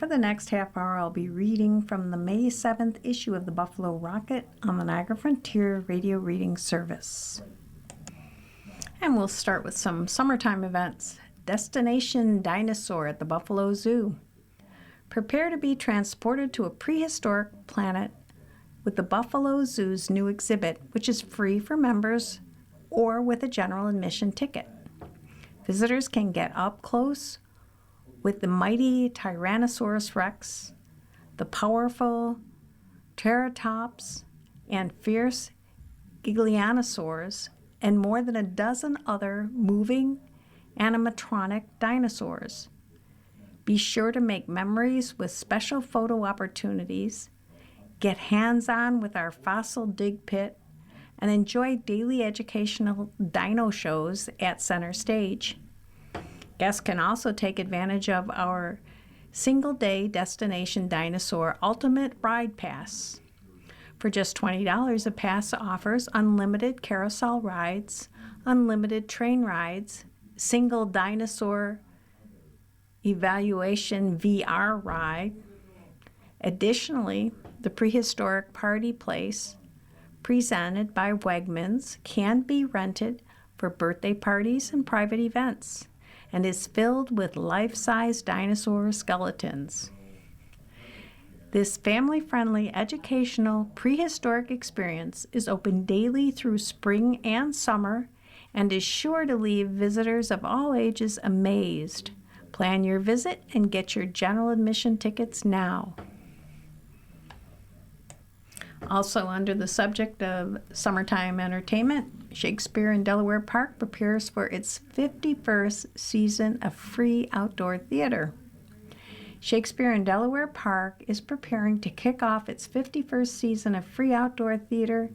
For the next half hour, I'll be reading from the May 7th issue of the Buffalo Rocket on the Niagara Frontier Radio Reading Service. And we'll start with some summertime events. Destination Dinosaur at the Buffalo Zoo. Prepare to be transported to a prehistoric planet with the Buffalo Zoo's new exhibit, which is free for members or with a general admission ticket. Visitors can get up close with the mighty Tyrannosaurus Rex, the powerful Triceratops, and fierce Giganosaurs, and more than a dozen other moving animatronic dinosaurs. Be sure to make memories with special photo opportunities, get hands-on with our fossil dig pit, and enjoy daily educational dino shows at Center Stage. Guests can also take advantage of our single-day Destination Dinosaur Ultimate Ride Pass. For just $20, a pass offers unlimited carousel rides, unlimited train rides, single dinosaur evaluation VR ride. Additionally, the prehistoric party place presented by Wegmans can be rented for birthday parties and private events, and is filled with life-size dinosaur skeletons. This family-friendly educational prehistoric experience is open daily through spring and summer and is sure to leave visitors of all ages amazed. Plan your visit and get your general admission tickets now. Also, under the subject of summertime entertainment, Shakespeare in Delaware Park prepares for its 51st season of free outdoor theater. Shakespeare in Delaware Park is preparing to kick off its 51st season of free outdoor theater,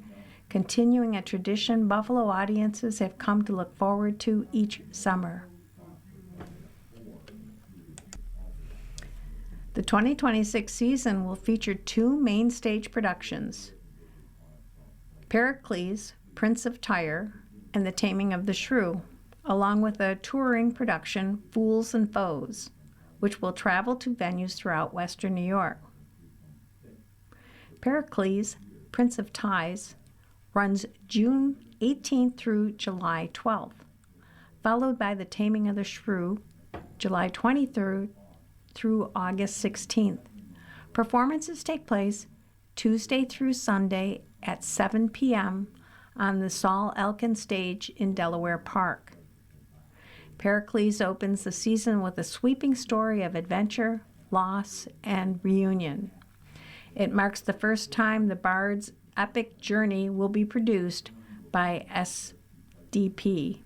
continuing a tradition Buffalo audiences have come to look forward to each summer. The 2026 season will feature two main stage productions, Pericles, Prince of Tyre, and The Taming of the Shrew, along with a touring production, Fools and Foes, which will travel to venues throughout Western New York. Pericles, Prince of Tyre, runs June 18th through July 12th, followed by The Taming of the Shrew, July 23rd through August 16th. Performances take place Tuesday through Sunday at 7 p.m. on the Saul Elkin stage in Delaware Park. Pericles opens the season with a sweeping story of adventure, loss, and reunion. It marks the first time the Bard's epic journey will be produced by SDP.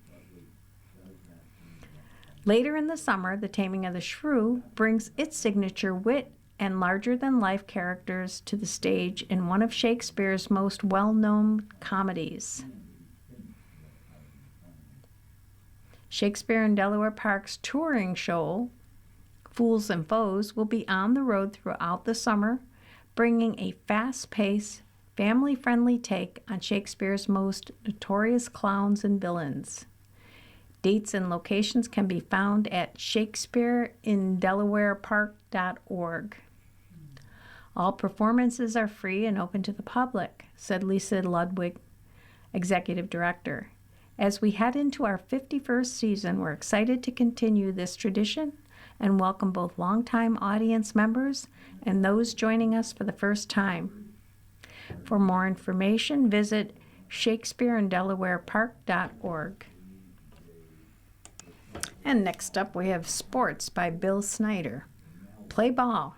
Later in the summer, The Taming of the Shrew brings its signature wit and larger-than-life characters to the stage in one of Shakespeare's most well-known comedies. Shakespeare in Delaware Park's touring show, Fools and Foes, will be on the road throughout the summer, bringing a fast-paced, family-friendly take on Shakespeare's most notorious clowns and villains. Dates and locations can be found at shakespeareindelawarepark.org. All performances are free and open to the public, said Lisa Ludwig, Executive Director. As we head into our 51st season, we're excited to continue this tradition and welcome both longtime audience members and those joining us for the first time. For more information, visit shakespeareindelawarepark.org. And next up, we have Sports by Bill Snyder. Play ball.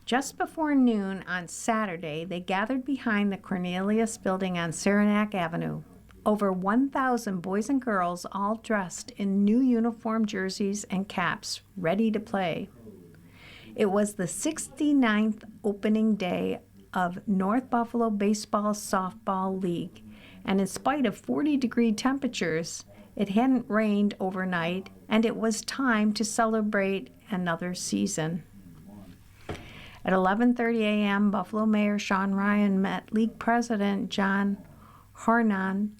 Just before noon on Saturday, they gathered behind the Cornelius Building on Saranac Avenue. Over 1,000 boys and girls, all dressed in new uniform jerseys and caps, ready to play. It was the 69th opening day of North Buffalo Baseball Softball League, and in spite of 40-degree temperatures, it hadn't rained overnight, and it was time to celebrate another season. At 11:30 a.m., Buffalo Mayor Sean Ryan met League President John Hornan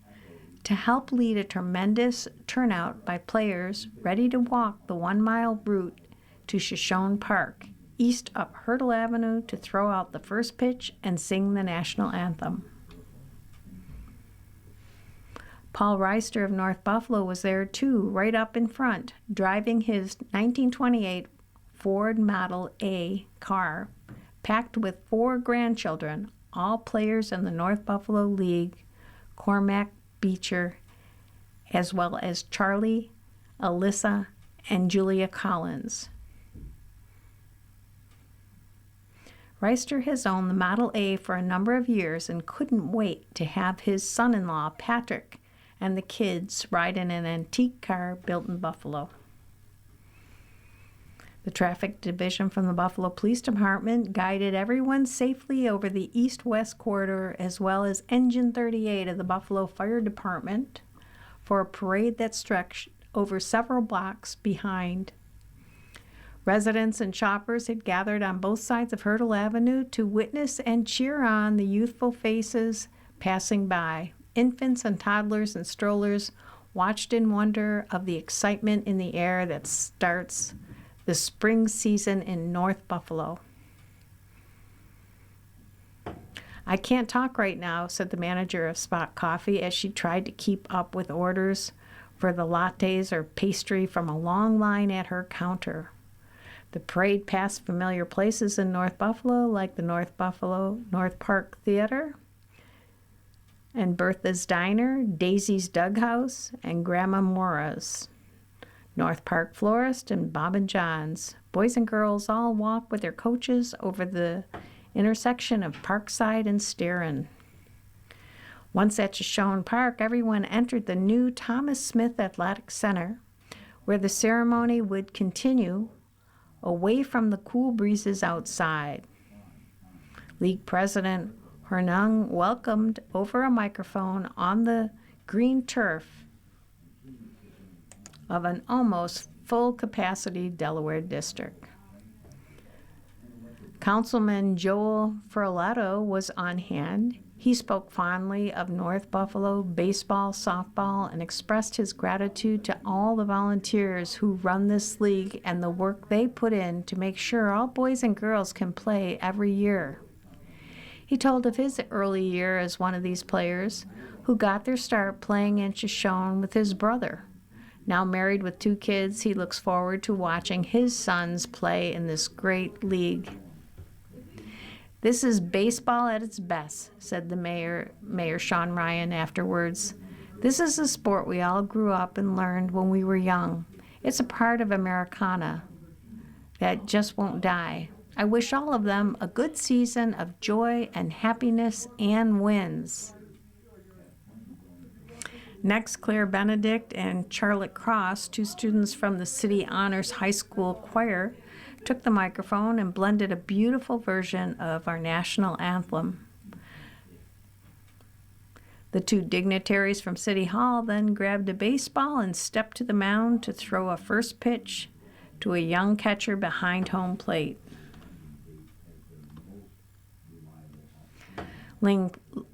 to help lead a tremendous turnout by players ready to walk the 1-mile route to Shoshone Park, east up Hurdle Avenue, to throw out the first pitch and sing the national anthem. Paul Reister of North Buffalo was there too, right up in front, driving his 1928 Ford Model A car, packed with 4 grandchildren, all players in the North Buffalo League, Cormac Beecher, as well as Charlie, Alyssa, and Julia Collins. Reister has owned the Model A for a number of years and couldn't wait to have his son-in-law, Patrick, and the kids ride in an antique car built in Buffalo. The traffic division from the Buffalo Police Department guided everyone safely over the east-west corridor, as well as Engine 38 of the Buffalo Fire Department, for a parade that stretched over several blocks behind. Residents and shoppers had gathered on both sides of Hurdle Avenue to witness and cheer on the youthful faces passing by. Infants and toddlers and strollers watched in wonder of the excitement in the air that starts the spring season in North Buffalo. "I can't talk right now," said the manager of Spot Coffee as she tried to keep up with orders for the lattes or pastry from a long line at her counter. The parade passed familiar places in North Buffalo, like the North Park Theater and Bertha's Diner, Daisy's Dug House, and Grandma Mora's, North Park Florist, and Bob and John's. Boys and girls all walk with their coaches over the intersection of Parkside and Sterren. Once at Shoshone Park, everyone entered the new Thomas Smith Athletic Center, where the ceremony would continue away from the cool breezes outside. League President Hornung welcomed over a microphone on the green turf of an almost full-capacity Delaware district. Councilman Joel Ferlato was on hand. He spoke fondly of North Buffalo baseball, softball, and expressed his gratitude to all the volunteers who run this league and the work they put in to make sure all boys and girls can play every year. He told of his early year as one of these players who got their start playing in Shoshone with his brother. Now married with 2 kids, he looks forward to watching his sons play in this great league. "This is baseball at its best," said the Mayor Sean Ryan afterwards. "This is a sport we all grew up and learned when we were young. It's a part of Americana that just won't die. I wish all of them a good season of joy and happiness and wins." Next, Claire Benedict and Charlotte Cross, 2 students from the City Honors High School Choir, took the microphone and blended a beautiful version of our national anthem. The 2 dignitaries from City Hall then grabbed a baseball and stepped to the mound to throw a first pitch to a young catcher behind home plate.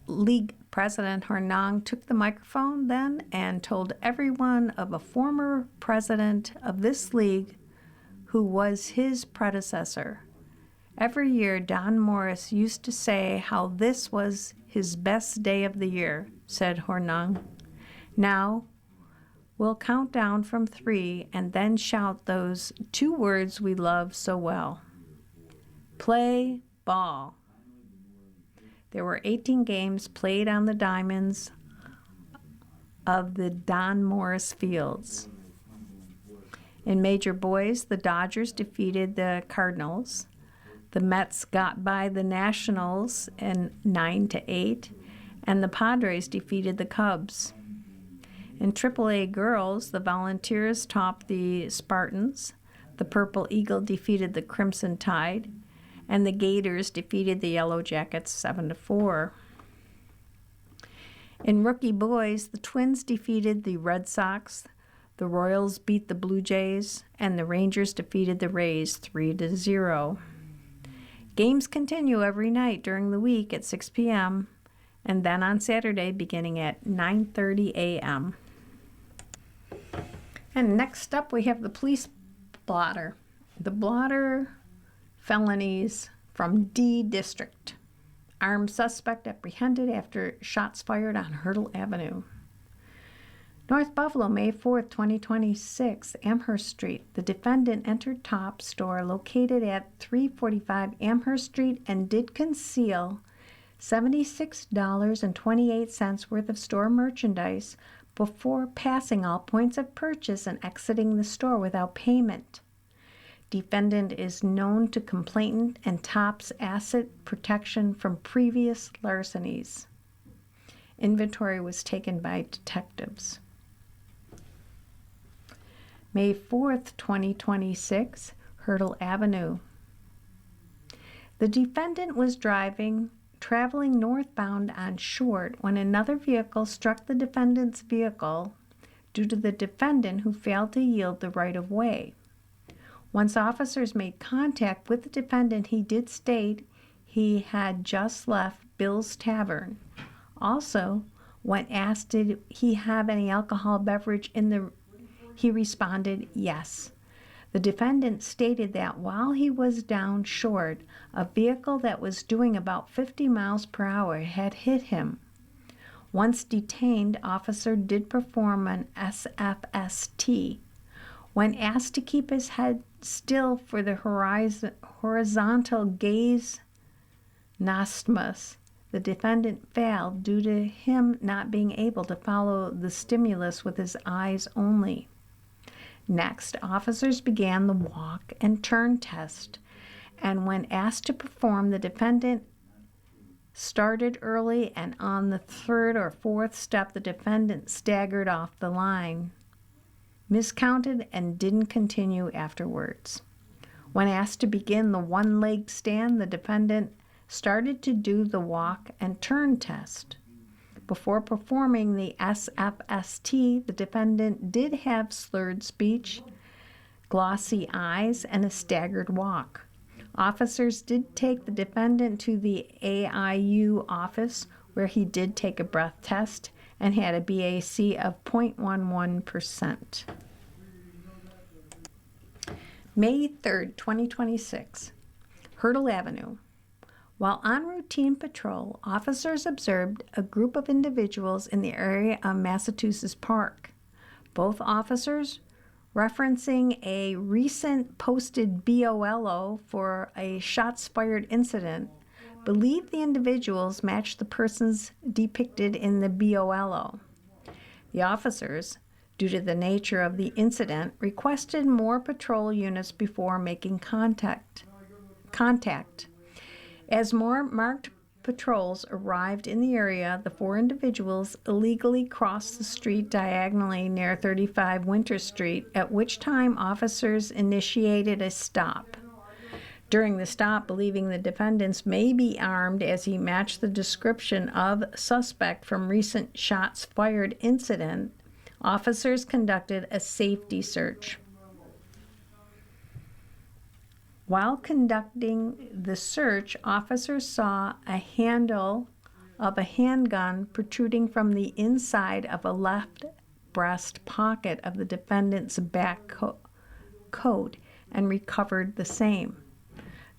League President Hornung took the microphone then and told everyone of a former president of this league who was his predecessor. Every year, Don Morris used to say how this was his best day of the year, said Hornung. "Now, we'll count down from 3 and then shout those 2 words we love so well. Play ball." There were 18 games played on the diamonds of the Don Morris Fields. In Major Boys, the Dodgers defeated the Cardinals. The Mets got by the Nationals in 9-8, and the Padres defeated the Cubs. In AAA Girls, the Volunteers topped the Spartans. The Purple Eagle defeated the Crimson Tide, and the Gators defeated the Yellow Jackets 7-4. In Rookie Boys, the Twins defeated the Red Sox, the Royals beat the Blue Jays, and the Rangers defeated the Rays 3-0. Games continue every night during the week at 6 p.m., and then on Saturday beginning at 9:30 a.m. And next up, we have the police blotter. The blotter felonies from D District. Armed suspect apprehended after shots fired on Hurdle Avenue. North Buffalo, May 4th, 2026, Amherst Street. The defendant entered Top store located at 345 Amherst Street and did conceal $76.28 worth of store merchandise before passing all points of purchase and exiting the store without payment. Defendant is known to complainant and Top's asset protection from previous larcenies. Inventory was taken by detectives. May 4th, 2026, Hurdle Avenue. The defendant was traveling northbound on Short when another vehicle struck the defendant's vehicle due to the defendant who failed to yield the right-of-way. Once officers made contact with the defendant, he did state he had just left Bill's Tavern. Also, when asked did he have any alcohol beverage he responded yes. The defendant stated that while he was down Short, a vehicle that was doing about 50 miles per hour had hit him. Once detained, officer did perform an SFST. When asked to keep his head still for the horizontal gaze nystagmus, the defendant failed due to him not being able to follow the stimulus with his eyes only. Next, officers began the walk and turn test, and when asked to perform, the defendant started early, and on the third or fourth step, the defendant staggered off the line, miscounted, and didn't continue afterwards. When asked to begin the one-legged stand, the defendant started to do the walk and turn test. Before performing the SFST, the defendant did have slurred speech, glossy eyes, and a staggered walk. Officers did take the defendant to the AIU office, where he did take a breath test and had a BAC of 0.11%. May 3rd, 2026, Hurdle Avenue. While on routine patrol, officers observed a group of individuals in the area of Massachusetts Park. Both officers, referencing a recent posted BOLO for a shots fired incident, believed the individuals matched the persons depicted in the BOLO. The officers, due to the nature of the incident, requested more patrol units before making contact. As more marked patrols arrived in the area, the four individuals illegally crossed the street diagonally near 35 Winter Street, at which time officers initiated a stop. During the stop, believing the defendants may be armed as he matched the description of suspect from recent shots fired incident, officers conducted a safety search. While conducting the search, officers saw a handle of a handgun protruding from the inside of a left breast pocket of the defendant's back coat and recovered the same.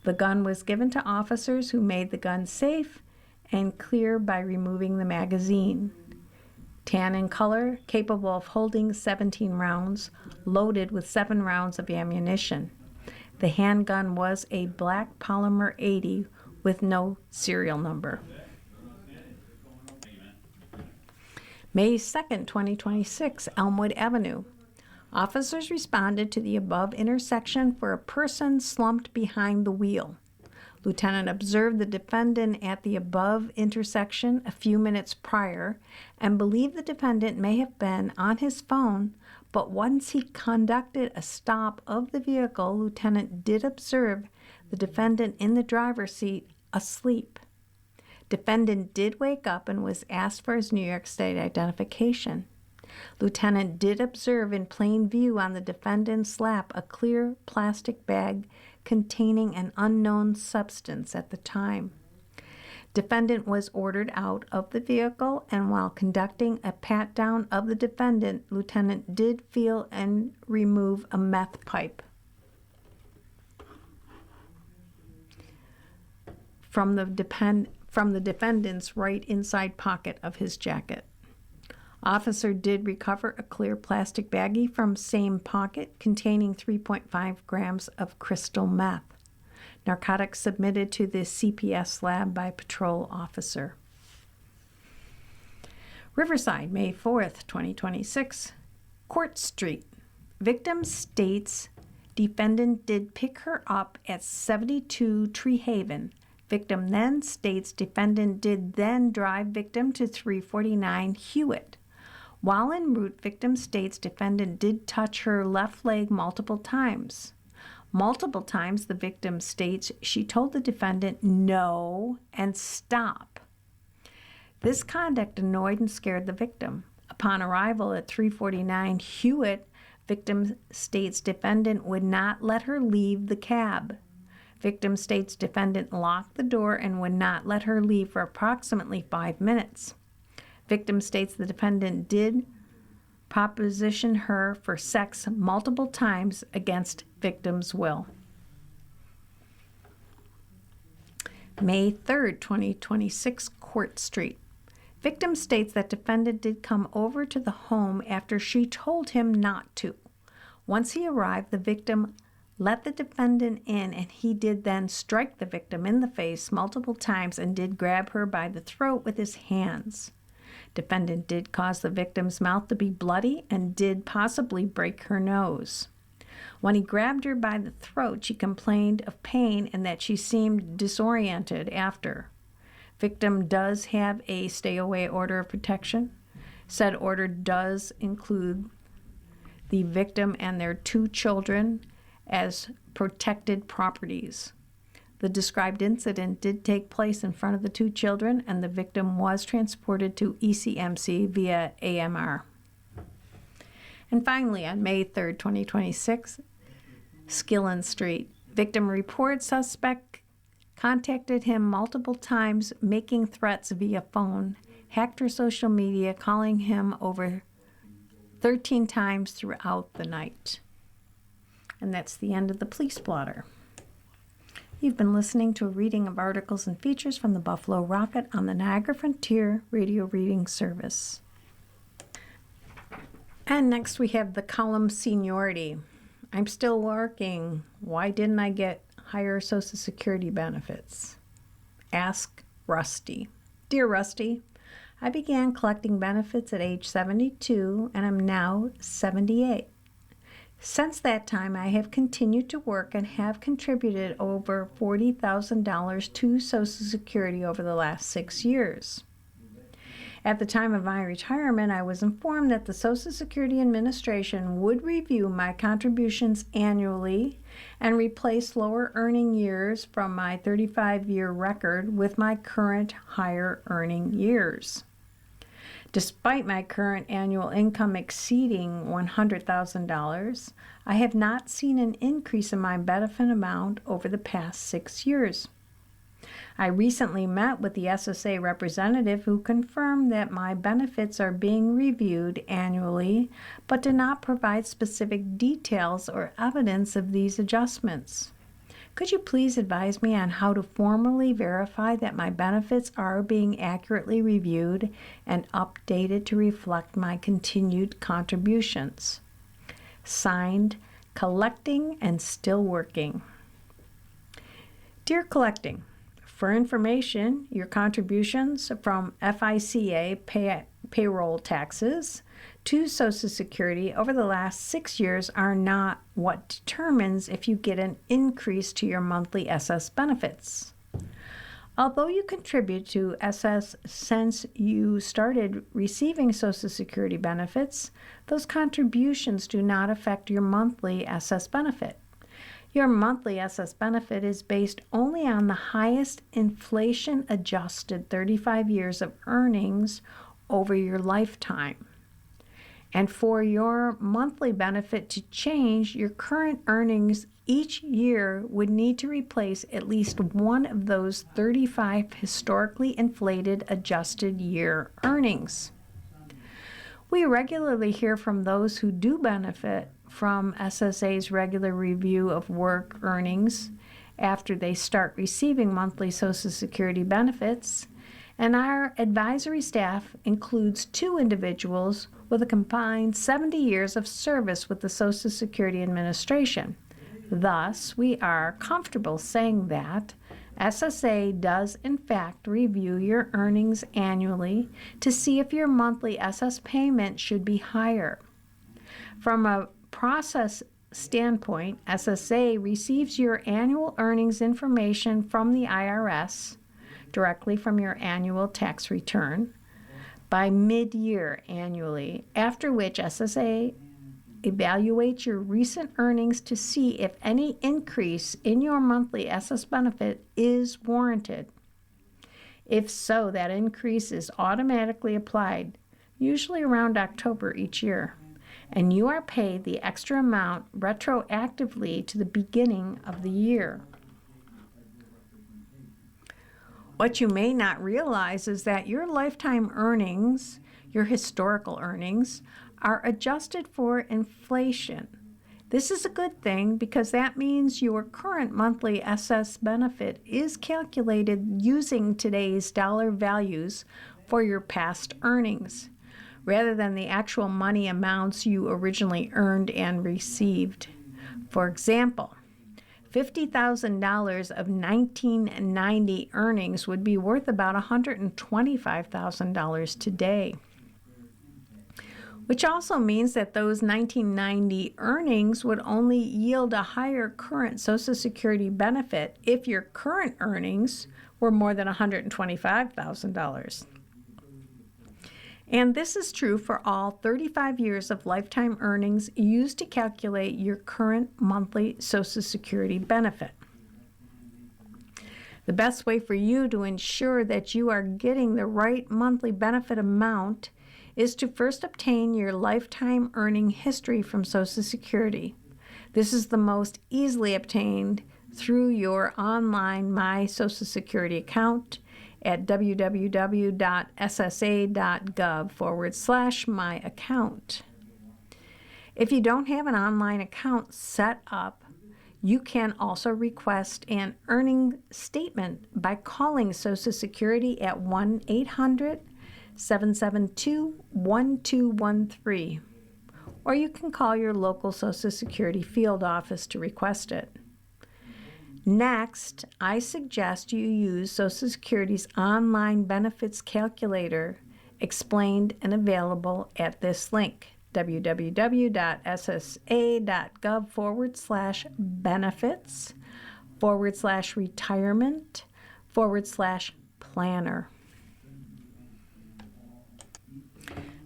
The gun was given to officers who made the gun safe and clear by removing the magazine. Tan in color, capable of holding 17 rounds, loaded with 7 rounds of ammunition. The handgun was a black polymer 80 with no serial number. May 2nd, 2026, Elmwood Avenue. Officers responded to the above intersection for a person slumped behind the wheel. Lieutenant observed the defendant at the above intersection a few minutes prior and believed the defendant may have been on his phone, but once he conducted a stop of the vehicle, Lieutenant did observe the defendant in the driver's seat asleep. Defendant did wake up and was asked for his New York State identification. Lieutenant did observe in plain view on the defendant's lap a clear plastic bag containing an unknown substance at the time. Defendant was ordered out of the vehicle, and while conducting a pat-down of the defendant, Lieutenant did feel and remove a meth pipe. from the defendant's right inside pocket of his jacket. Officer did recover a clear plastic baggie from same pocket containing 3.5 grams of crystal meth. Narcotics submitted to the CPS lab by patrol officer. Riverside, May 4th, 2026. Court Street. Victim states defendant did pick her up at 72 Tree Haven. Victim then states defendant did then drive victim to 349 Hewitt. While en route, victim states defendant did touch her left leg multiple times. Multiple times, the victim states she told the defendant no and stop. This conduct annoyed and scared the victim. Upon arrival at 349 Hewitt, victim states defendant would not let her leave the cab. Victim states defendant locked the door and would not let her leave for approximately 5 minutes. Victim states the defendant did proposition her for sex multiple times against victim's will. May 3rd, 2026, Court Street. Victim states that defendant did come over to the home after she told him not to. Once he arrived, the victim let the defendant in, and he did then strike the victim in the face multiple times and did grab her by the throat with his hands. Defendant did cause the victim's mouth to be bloody and did possibly break her nose. When he grabbed her by the throat, she complained of pain and that she seemed disoriented after. Victim does have a stay-away order of protection. Said order does include the victim and their 2 children as protected properties. The described incident did take place in front of the 2 children, and the victim was transported to ECMC via AMR. And finally, on May 3rd, 2026, Skillen Street. Victim reports suspect contacted him multiple times, making threats via phone, hacked her social media, calling him over 13 times throughout the night. And that's the end of the police blotter. You've been listening to a reading of articles and features from the Buffalo Rocket on the Niagara Frontier Radio Reading Service. And next we have the column Seniority. I'm still working. Why didn't I get higher Social Security benefits? Ask Rusty. Dear Rusty, I began collecting benefits at age 72 and I'm now 78. Since that time, I have continued to work and have contributed over $40,000 to Social Security over the last 6 years. At the time of my retirement, I was informed that the Social Security Administration would review my contributions annually and replace lower earning years from my 35-year record with my current higher earning years. Despite my current annual income exceeding $100,000, I have not seen an increase in my benefit amount over the past 6 years. I recently met with the SSA representative who confirmed that my benefits are being reviewed annually, but did not provide specific details or evidence of these adjustments. Could you please advise me on how to formally verify that my benefits are being accurately reviewed and updated to reflect my continued contributions? Signed, Collecting and Still Working. Dear Collecting, for information, your contributions from FICA payroll taxes to Social Security over the last 6 years are not what determines if you get an increase to your monthly SS benefits. Although you contribute to SS since you started receiving Social Security benefits, those contributions do not affect your monthly SS benefit. Your monthly SS benefit is based only on the highest inflation-adjusted 35 years of earnings over your lifetime. And for your monthly benefit to change, your current earnings each year would need to replace at least one of those 35 historically inflated adjusted year earnings. We regularly hear from those who do benefit from SSA's regular review of work earnings after they start receiving monthly Social Security benefits, and our advisory staff includes 2 individuals with a combined 70 years of service with the Social Security Administration. Thus, we are comfortable saying that SSA does in fact review your earnings annually to see if your monthly SS payment should be higher. From a process standpoint, SSA receives your annual earnings information from the IRS directly from your annual tax return by mid-year annually, after which SSA evaluates your recent earnings to see if any increase in your monthly SS benefit is warranted. If so, that increase is automatically applied, usually around October each year, and you are paid the extra amount retroactively to the beginning of the year. What you may not realize is that your lifetime earnings, your historical earnings, are adjusted for inflation. This is a good thing because that means your current monthly SS benefit is calculated using today's dollar values for your past earnings, rather than the actual money amounts you originally earned and received. For example, $50,000 of 1990 earnings would be worth about $125,000 today, which also means that those 1990 earnings would only yield a higher current Social Security benefit if your current earnings were more than $125,000. And this is true for all 35 years of lifetime earnings used to calculate your current monthly Social Security benefit. The best way for you to ensure that you are getting the right monthly benefit amount is to first obtain your lifetime earning history from Social Security. This is the most easily obtained through your online My Social Security account at www.ssa.gov/myaccount. If you don't have an online account set up, you can also request an earning statement by calling Social Security at 1-800-772-1213, or you can call your local Social Security field office to request it. Next, I suggest you use Social Security's online benefits calculator, explained and available at this link, www.ssa.gov/benefits/retirement/planner.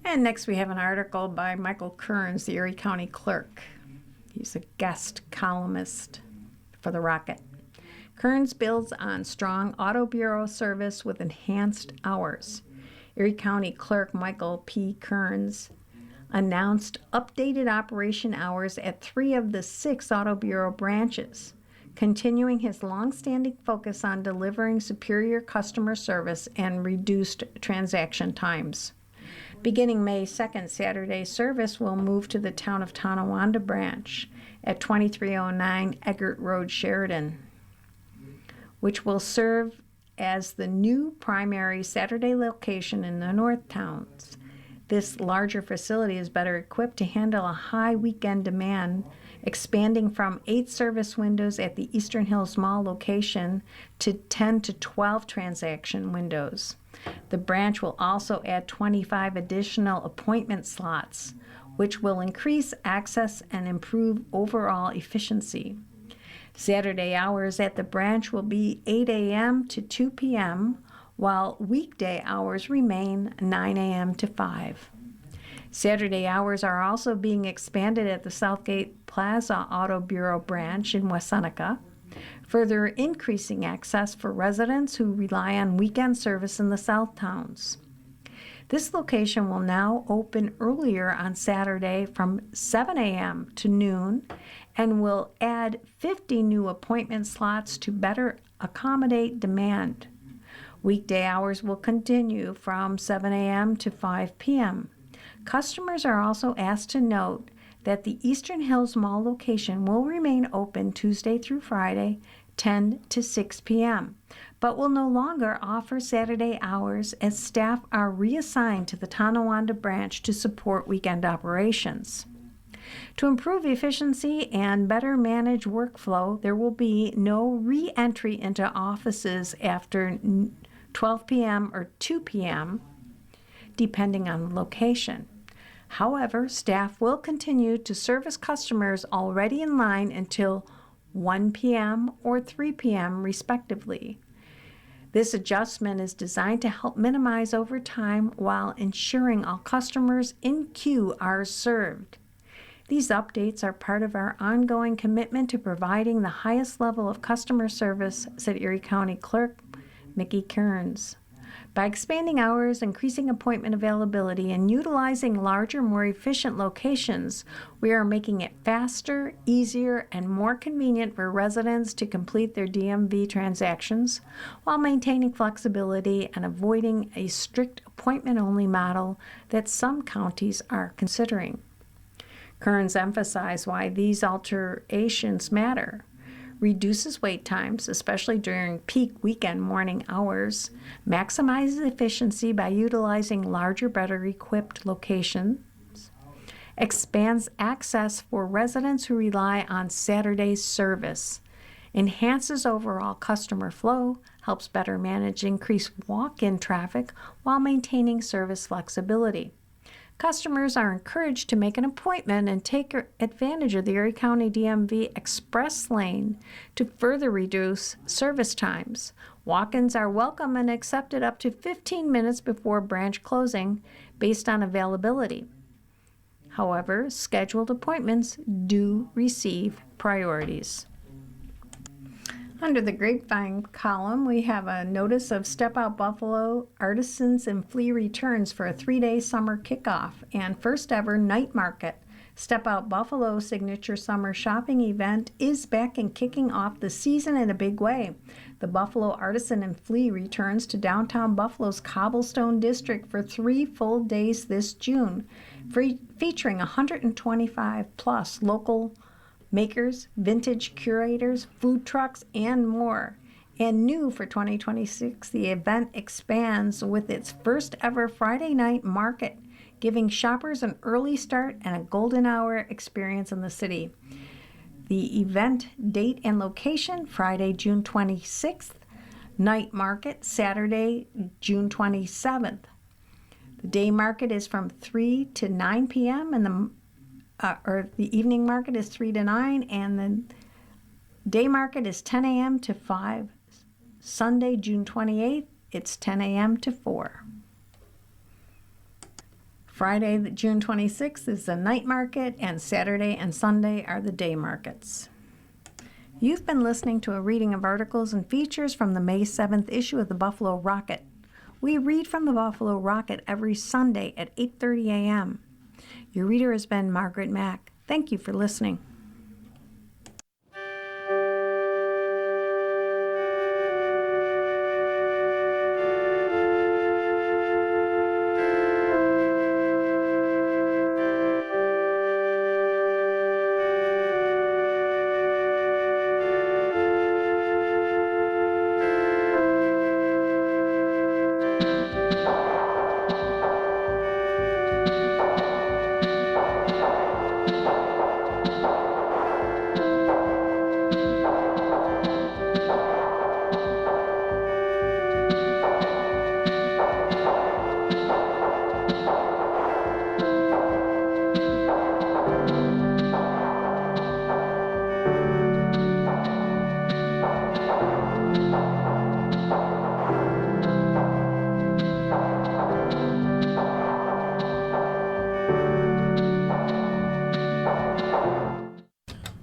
And next we have an article by Michael Kearns, the Erie County Clerk. He's a guest columnist for the Rocket. Kearns builds on strong auto bureau service with enhanced hours. Erie County Clerk Michael P. Kearns announced updated operation hours at 3 of the 6 auto bureau branches, continuing his long-standing focus on delivering superior customer service and reduced transaction times. Beginning May 2nd, Saturday service will move to the Town of Tonawanda branch at 2309 Eggert Road, Sheridan, which will serve as the new primary Saturday location in the North Towns. This larger facility is better equipped to handle a high weekend demand, expanding from 8 service windows at the Eastern Hills Mall location to 10 to 12 transaction windows. The branch will also add 25 additional appointment slots, which will increase access and improve overall efficiency. Saturday hours at the branch will be 8 a.m. to 2 p.m., while weekday hours remain 9 a.m. to 5. Saturday hours are also being expanded at the Southgate Plaza Auto Bureau branch in West Seneca, further increasing access for residents who rely on weekend service in the South Towns. This location will now open earlier on Saturday from 7 a.m. to noon and will add 50 new appointment slots to better accommodate demand. Weekday hours will continue from 7 a.m. to 5 p.m. Customers are also asked to note that the Eastern Hills Mall location will remain open Tuesday through Friday, 10 to 6 p.m., but will no longer offer Saturday hours as staff are reassigned to the Tonawanda branch to support weekend operations. To improve efficiency and better manage workflow, there will be no re-entry into offices after 12 p.m. or 2 p.m., depending on the location. However, staff will continue to service customers already in line until 1 p.m. or 3 p.m. respectively. This adjustment is designed to help minimize overtime while ensuring all customers in queue are served. These updates are part of our ongoing commitment to providing the highest level of customer service, said Erie County Clerk Mickey Kearns. By expanding hours, increasing appointment availability, and utilizing larger, more efficient locations, we are making it faster, easier, and more convenient for residents to complete their DMV transactions while maintaining flexibility and avoiding a strict appointment-only model that some counties are considering. Kearns emphasized why these alterations matter. Reduces wait times, especially during peak weekend morning hours, maximizes efficiency by utilizing larger, better equipped locations, expands access for residents who rely on Saturday service, enhances overall customer flow, helps better manage increased walk-in traffic while maintaining service flexibility. Customers are encouraged to make an appointment and take advantage of the Erie County DMV Express Lane to further reduce service times. Walk-ins are welcome and accepted up to 15 minutes before branch closing based on availability. However, scheduled appointments do receive priorities. Under the grapevine column, we have a notice of Step Out Buffalo Artisans and Flea returns for a 3-day summer kickoff and first ever night market. Step Out Buffalo signature summer shopping event is back and kicking off the season in a big way. The Buffalo Artisan and Flea returns to downtown Buffalo's Cobblestone District for 3 full days this June, featuring 125 plus local makers, vintage curators, food trucks, and more. And new for 2026, the event expands with its first ever Friday night market, giving shoppers an early start and a golden hour experience in the city. The event date and location, Friday, June 26th, night market, Saturday, June 27th. The day market is from 3 to 9 p.m. and the evening market is 3 to 9, and the day market is 10 a.m. to 5. Sunday, June 28th, it's 10 a.m. to 4. Friday, June 26th is the night market, and Saturday and Sunday are the day markets. You've been listening to a reading of articles and features from the May 7th issue of the Buffalo Rocket. We read from the Buffalo Rocket every Sunday at 8:30 a.m. Your reader has been Margaret Mack. Thank you for listening.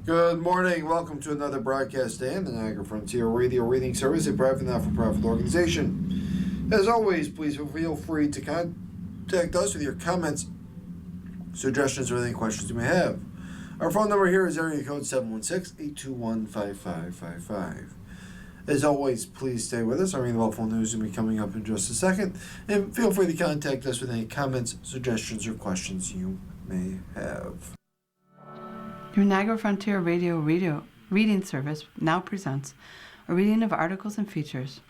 Good morning. Welcome to another broadcast day in the Niagara Frontier Radio Reading Service, a private not-for-profit organization. As always, please feel free to contact us with your comments, suggestions, or any questions you may have. Our phone number here is area code 716-821-5555. As always, please stay with us. Our email phone news will be coming up in just a second. And feel free to contact us with any comments, suggestions, or questions you may have. Your Niagara Frontier Radio Reading Service now presents a reading of articles and features